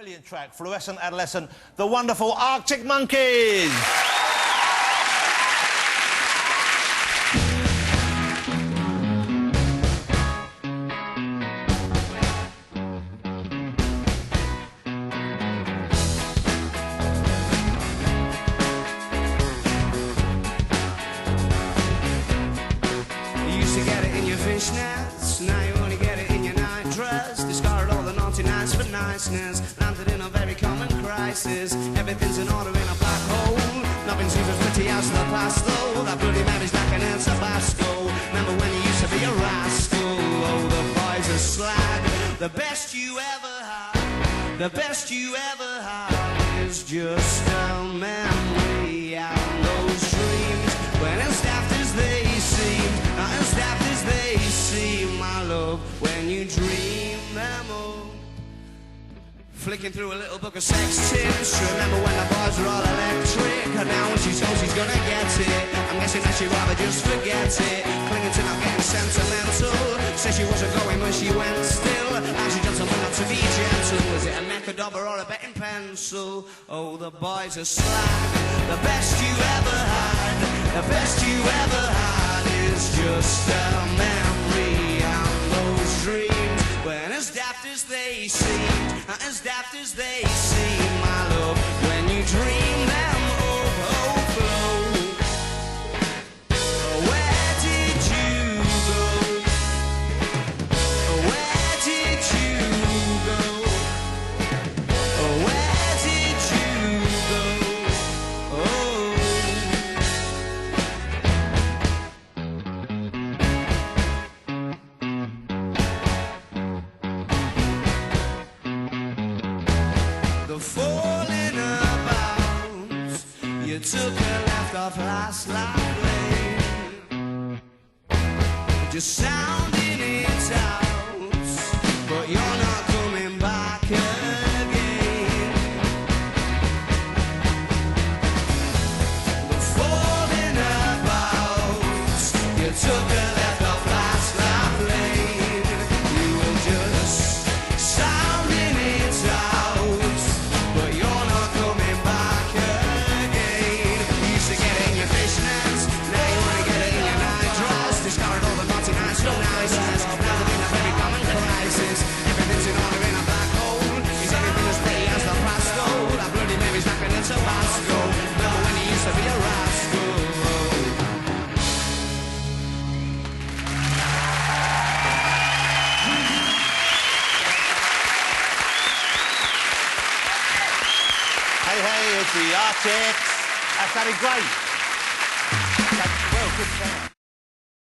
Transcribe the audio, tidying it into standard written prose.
Brilliant track, Fluorescent Adolescent, the wonderful Arctic Monkeys. You used to get it in your fishnets, now you only get it in your night dress. Discarded all the naughty nights for niceness, landed in a very common crisis. Everything's in order in a black hole. Nothing seems as pretty as the past though. That bloody memory's back in El Tabasco. Remember when you used to be a rascal? Oh, the boys are slag. The best you ever had, the best you ever had is just a memory. And those dreams, when as daft as they seem, not as daft as they seem, my love, when you dream them all. Flicking through a little book of sex tips. Remember when the boys were all electric, and now when she's told she's gonna get it, I'm guessing that she'd rather just forget it. Clinging to not getting sentimental. Said she wasn't going when she went still. Now she doesn't want not to be gentle. Was it a Mechadobber or a betting pencil? Oh, the boys are slag. The best you ever had, the best you ever had is just a memory. And those dreams, when as daft as they seem, as daft as they seem, my love, when you dream them overflow. Where did you go? Where did you go? Where did you go? Oh. The falling about, you took a left off last lane. Just sounding it out, but you're not coming back again. The falling about, you took a left off last lane. You were just sounding it out, but you're not coming back again. You used to get it in your fishnets, now you wanna get it in your night dress. Discarded all the naughty nights for niceness, now they're in a very common crisis. Everything's in order in a black hole. Is everything as pretty as the past though? That bloody memory's back in El Tabasco. Remember when you used to be a rascal? Hey, hey, it's the Arctics. That's sounded great. Well, good sound.